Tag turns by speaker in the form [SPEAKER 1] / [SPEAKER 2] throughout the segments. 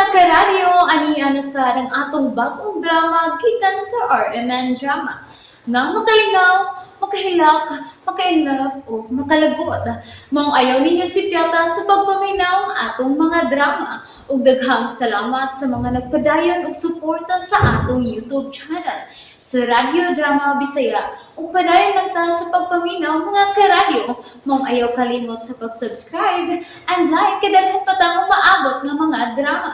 [SPEAKER 1] karadyo, ani sa ng atong bagong drama gikan sa RMN Drama. Nga makalingaw, makahilak, maka-inlove, o makalagot. Maong ayaw ninyo si Piota sa pagpaminaw ang atong mga drama. Ug daghang salamat sa mga nagpadayon ug suporta sa atong YouTube channel sa Radio Drama Bisaya. Ug padayon lang ta sa pagpaminaw mga karadyo. Maong ayaw kalimot sa pag-subscribe and like kadaghan pa tang maabot ng mga drama.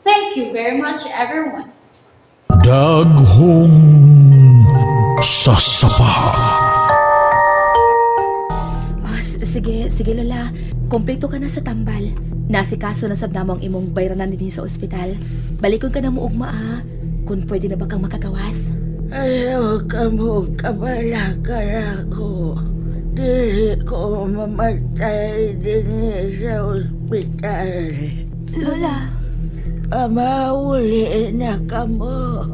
[SPEAKER 1] Thank you very much everyone.
[SPEAKER 2] Daghong sasapa.
[SPEAKER 3] Sige Lola. Kompleto ka na sa tambal. Nasikaso na sab namo ang imong bayranan dinhi sa ospital. Balikod ka na mo ugma kung pwede na ba kang makagawas.
[SPEAKER 4] Ayaw ka mo kabala ka ako. Dili ko mamatay din sa ospital.
[SPEAKER 3] Lola.
[SPEAKER 4] Mauli na ka mo.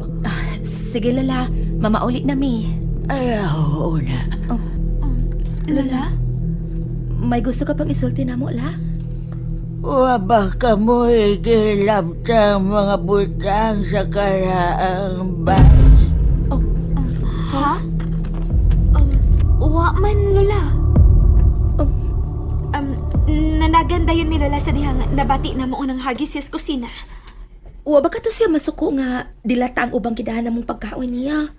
[SPEAKER 3] Sige Lola, mamauli na mi.
[SPEAKER 4] Ayaw na.
[SPEAKER 3] Lola? May gusto ka pang isulti na mo, La?
[SPEAKER 4] Waba ka mo igilab sa mga butang sa karaang bay.
[SPEAKER 5] Ha? Wa man, Lola. Nanaganda yun ni Lola sa dihang nabati na mo unang hagis sa kusina.
[SPEAKER 3] Wa ba ka to siya masuko nga dilata ang ubang kidahan namong pagkaon niya?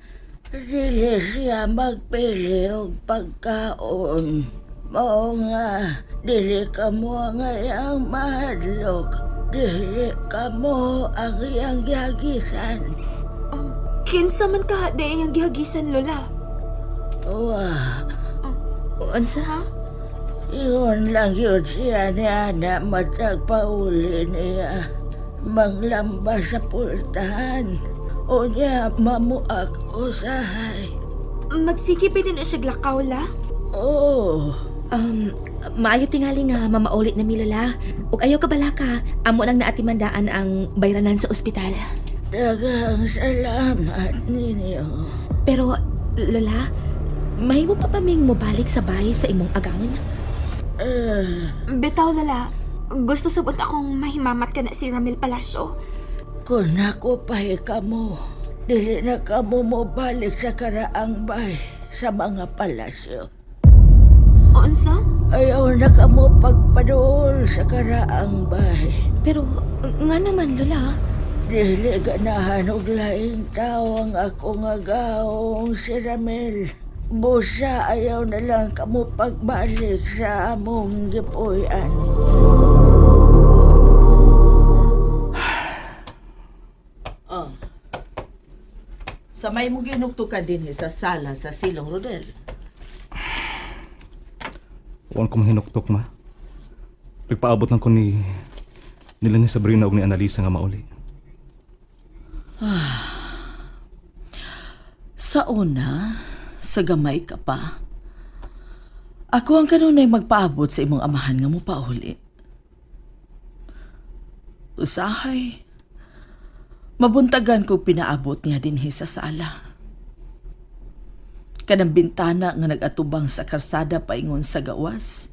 [SPEAKER 4] Dili siya magpili og pagkaon. Mao nga, dili ka mo nga iyang mahadlok. Dili ka mo ang iyang gihagisan.
[SPEAKER 5] Kinsa man ka de yung gihagisan, Lola?
[SPEAKER 4] Wah,
[SPEAKER 3] Unsa?
[SPEAKER 5] Ha?
[SPEAKER 4] iyon lang yun siya ni Ana matag pauli niya. Manglamba sa pultahan. O niya mamuak usahay.
[SPEAKER 5] Magsikipin din siya glakaw, La?
[SPEAKER 4] Oo.
[SPEAKER 3] Maayo tingali nga mamaulit na mi Lola. Ug ayaw ka bala ka, amo nang naatimandaan ang bayranan sa ospital.
[SPEAKER 4] Daghang salamat ninyo.
[SPEAKER 3] Pero, Lola, mahimo pa pa ming mobalik sa bahay sa imong agangan?
[SPEAKER 5] Bitaw, Lola. Gusto sabot akong mahimamat ka na si Ramil Palacio.
[SPEAKER 4] Kung ako pahi ka mo, dili na ka mo mobalik sa karaang bay sa mga palasyo.
[SPEAKER 5] Unsa?
[SPEAKER 4] Ayaw na ka mo pagpadool sa karaang bay.
[SPEAKER 3] Pero, nga naman, Lola.
[SPEAKER 4] Dili ganahan og laing tao ang ako nga gaong si Ramel. Busa ayaw na lang ka mo pagbalik sa among gipuy-an.
[SPEAKER 6] Sa may mo ginugtukan din sa sala sa Silong Rodel.
[SPEAKER 7] Huwag ko mahinuktok, ma. Nagpaabot lang ko nila ni Sabrina o ni Annalisa nga mauli.
[SPEAKER 6] Sa una, sa gamay ka pa. Ako ang kanunay magpaabot sa imong amahan nga mo pauli. Usahay. Mabuntagan ko pinaabot niya din sa sala. Kanang bintana nga nagatubang sa karsada paingon sa gawas.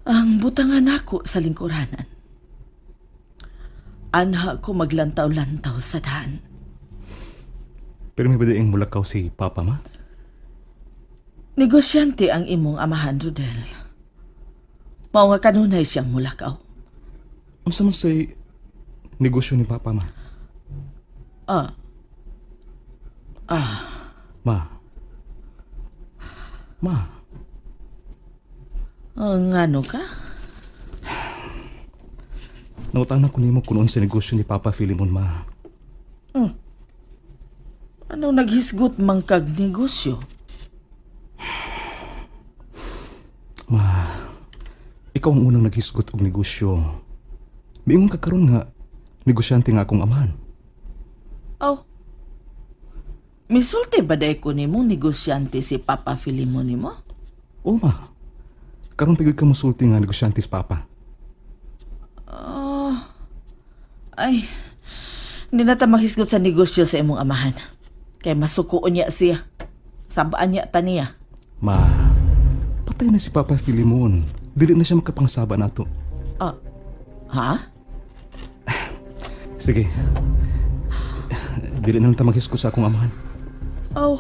[SPEAKER 6] Ang butangan ako sa lingkuranan. Anha ko maglantaw-lantaw sa daan.
[SPEAKER 7] Pero may badaing mulakaw si Papa, ma?
[SPEAKER 6] Negosyante ang imong amahan, Rodel. Mao nga kanunay siyang mulakaw.
[SPEAKER 7] Ang sama sa negosyo ni Papa, ma? Ma.
[SPEAKER 6] Ngano ka?
[SPEAKER 7] Nautana ko nimo kunoon sa negosyo ni Papa Filimon, ma.
[SPEAKER 6] Anong naghisgot mang kag negosyo?
[SPEAKER 7] Ma, ikaw ang unang naghisgot og negosyo. Biingon ka karon nga negosyante nga akong amahan.
[SPEAKER 6] Misulti ba day ko nimong negosyante si Papa Filimon nimo?
[SPEAKER 7] Oo, ma. Karon pigod ka musulti nga negosyante si Papa.
[SPEAKER 6] Ay, hindi na ta mahisgot sa negosyo sa imong amahan. Kay masukuon niya siya. Sabaan niya taniya.
[SPEAKER 7] Ma, patay na si Papa Filimon. Dili na siya makapangsaba nato.
[SPEAKER 6] Ha?
[SPEAKER 7] Sige. Dili na lang ta maghisgot sa akong amahan.
[SPEAKER 6] Aw.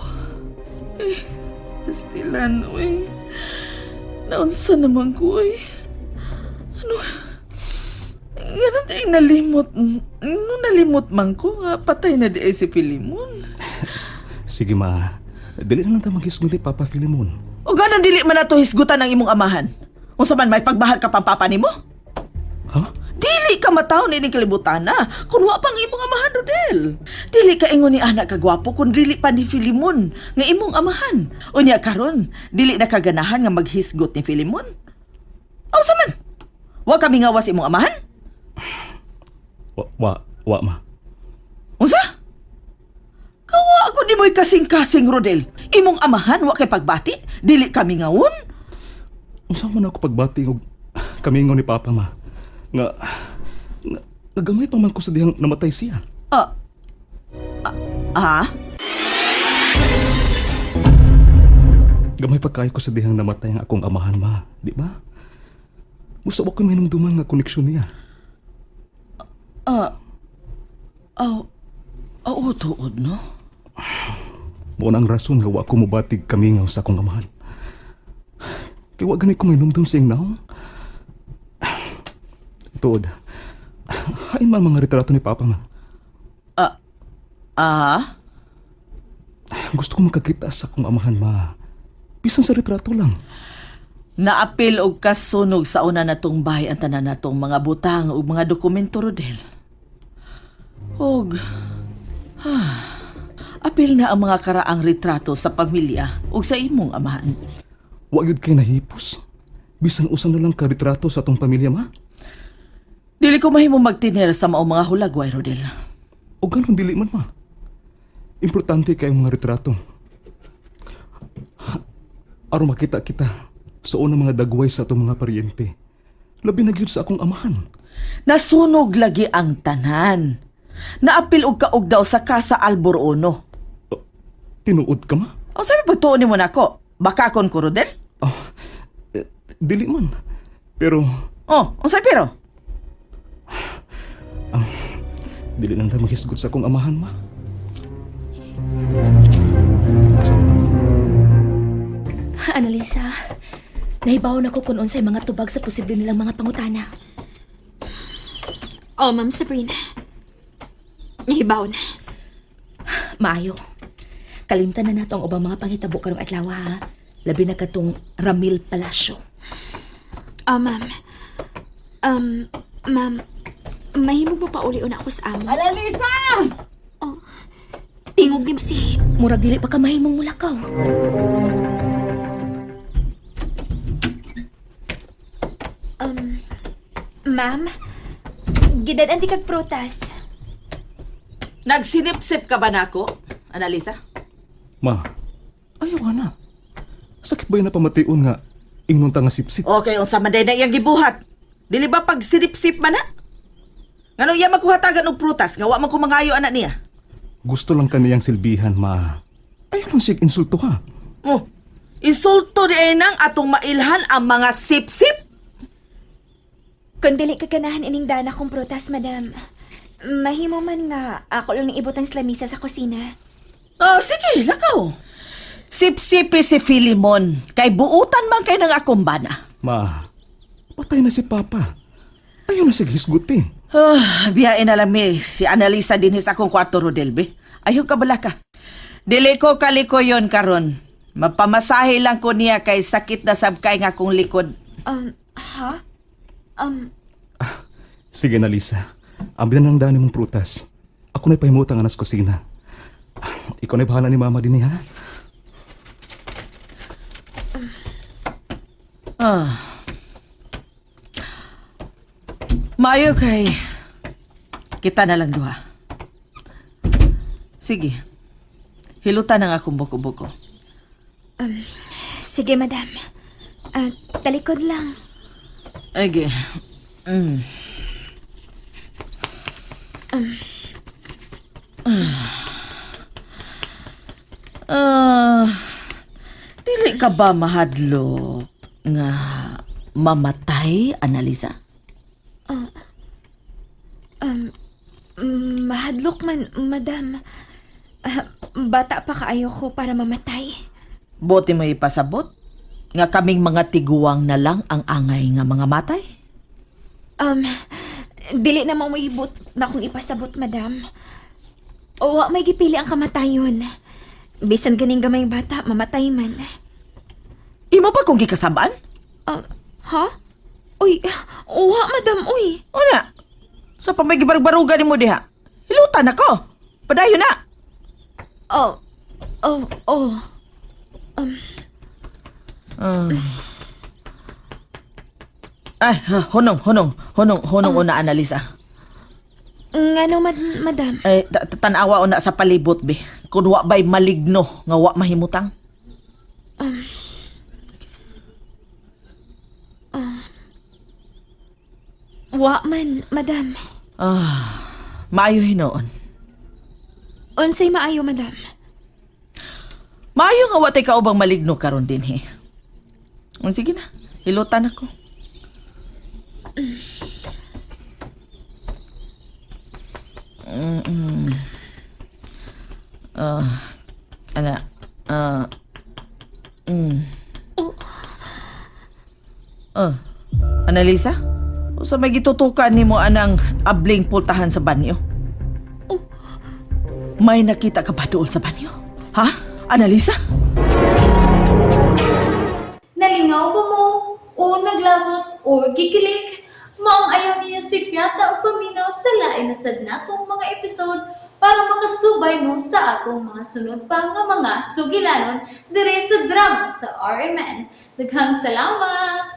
[SPEAKER 6] Pastilan, uy. Naunsa naman ko, uy. Ano? Ganun tayo nalimot. Ano nalimot man ko nga patay na di ay si Filimon.
[SPEAKER 7] Sige ma. Dili na lang ta maghisgot ni Papa Filimon.
[SPEAKER 6] O ganun dili man na to hisgutan ng imong amahan. Unsa man may pagmahal ka pang papa nimo?
[SPEAKER 7] Ha?
[SPEAKER 6] Dili ka matawon ini kalibutan na. Kung wa pang imong amahan, Rodel. Dili ka ingon ni anak kagwapo kung dili pa ni Filimon nga imong amahan. Unya karon, dili na kaganahan nga maghisgot ni Filimon. Aw man. Wa kami ngawas imong amahan?
[SPEAKER 7] Wa ma.
[SPEAKER 6] Unsa? Kawa ako di mo'y kasing-kasing, Rodel. Imong amahan, wa kay pagbati. Dili kami ngawon.
[SPEAKER 7] Unsa man ako pagbati og kamingon ni Papa ma. Nga nagamay pa man ko sa dihang namatay siya. Gamay pa kayo ko sa dihang namatay ang akong amahan ma, di ba? Gusto ko minumduman nga koneksyon niya.
[SPEAKER 6] Tuod, no?
[SPEAKER 7] Mo ang rason nga wa ko mobatig kamingaw sa akong amahan. Kaya wa ganay ko minumdum sa iyang naong. Tuod, hain man mga retrato ni Papa ma. Gusto ko makakita sa akong amahan ma. Bisan sa retrato lang.
[SPEAKER 6] Naapil og kasunog sa una natong bahay ang tanan natong mga butang ug mga dokumento, Rodel. Og apil na ang mga karaang retrato sa pamilya ug sa imong amahan.
[SPEAKER 7] Wa gyud kay nahipos. Bisan usa na lang ka retrato sa atong pamilya ma.
[SPEAKER 6] Dili ko mahimo magtinir sa maong mga hulagway, Rodel.
[SPEAKER 7] O ganon dili man ma. Importante kay mga retrato. Aron makita kita sa unang mga dagway sa atong mga paryente. Labi na gyud sa akong amahan.
[SPEAKER 6] Nasunog lagi ang tanan. Naapil og kaog daw sa Casa Alborono.
[SPEAKER 7] Tinuod ka ma?
[SPEAKER 6] O sabi pagtuon nimo nako, bakakon ko, Rodel?
[SPEAKER 7] Dili man. Pero
[SPEAKER 6] Unsay pero?
[SPEAKER 7] dili lang tayo maghisgot sa akong amahan ma.
[SPEAKER 3] Annalisa, nahibaw na ko kung unsay mga tubag sa posible nilang mga pangutana.
[SPEAKER 5] Oh, Ma'am Sabrina. Nahibaw na.
[SPEAKER 3] Maayo. Kalimtan na nato ang ubang mga panghitabo karong adlaw ha. Labi na katong Ramil Palacio.
[SPEAKER 5] Ma'am. Ma'am, mahimo mo pa uli una ako sa amo.
[SPEAKER 6] Annalisa!
[SPEAKER 5] Oh, tingog ni si...
[SPEAKER 3] Murag dili pa ka mahimong mulakaw.
[SPEAKER 5] Ma'am, gidad kag protas.
[SPEAKER 6] Nagsinip-sip ka ba nako, Annalisa?
[SPEAKER 7] Ma, ayaw na. Sakit ba yun na pamatiun nga ingnon ta nga sipsip?
[SPEAKER 6] Okay, unsa man day na iyang gibuhat. Dili ba pag sinip-sip man na? Ngano iya makuhatagan og prutas nga wa man ko mangayo anak niya?
[SPEAKER 7] Gusto lang kaniyang silbihan ma. Ayaw lang siya insulto ha.
[SPEAKER 6] Insulto di ay nang atong mailhan ang mga sip-sip.
[SPEAKER 5] Kung dili ka ganahan ining dana kong protas, madam, mahimo man nga ako lang ibot ang slamisa sa kusina.
[SPEAKER 6] Sige, lakaw. Sip-sipi si Filimon. Kay buutan man kay ng akong bana.
[SPEAKER 7] Ma, patay na si Papa. Ayaw na siya hisguti.
[SPEAKER 6] Biyain na lang si Annalisa din sa akong kwarto, Rodelbe. Ayaw ka bala ka. Dili ko kaliko yon karon. Mapamasahe lang ko niya kay sakit na sabkay nga akong likod.
[SPEAKER 5] Ha?
[SPEAKER 7] Sige na, Lisa. Ambilan ng dani mong prutas. Ako na'y pahimutang anas kusina. Ikaw na'y bahala ni Mama din ha?
[SPEAKER 6] Maayo kay kita na lang duha. Sige. Hilutan ang akong buko-buko.
[SPEAKER 5] Sige, madam. Talikod lang.
[SPEAKER 6] Ege. Dili ka ba mahadlok nga mamatay, Annalisa?
[SPEAKER 5] Mahadlok man, madam. Bata pa kaayo ko para mamatay.
[SPEAKER 6] Buti mo ipasabot nga kaming mga tiguwang na lang ang angay nga mga matay.
[SPEAKER 5] Dili na mamayibot na kung ipasabot, madam. O may gipili ang kamatayon. Bisan ganing gamay bata, mamatay man.
[SPEAKER 6] Imo pa kung gikasabaan?
[SPEAKER 5] Ha? Uy, uwa, madam, uy.
[SPEAKER 6] Una, sa pamagibarbarugan mo diha. Hilutan ako. Padayon na.
[SPEAKER 5] Oh.
[SPEAKER 6] Ay, hunong una analisa.
[SPEAKER 5] Ngano, madam?
[SPEAKER 6] Ay, tanawa una sa palibot, be. Kung wa ba'y maligno, nga wa mahimutang.
[SPEAKER 5] Wa man, madam.
[SPEAKER 6] Maayo hinoon.
[SPEAKER 5] Unsay maayo, madam?
[SPEAKER 6] Maayo nga watay kaubang maligno karon din, he. Sige na, hilutan ako. Annalisa? O sa may gitutukan ni mo anang abling pultahan sa banyo? May nakita ka ba doon sa banyo? Ha? Annalisa?
[SPEAKER 1] Nalingaw ba mo? O naglagot? O gikilig? Maong ayaw niya si Piata o paminaw sa lain na sad natong mga episode para makasubay mo sa atong mga sunod pa nga mga sugilanon dire sa drama sa RMN. Daghang salamat!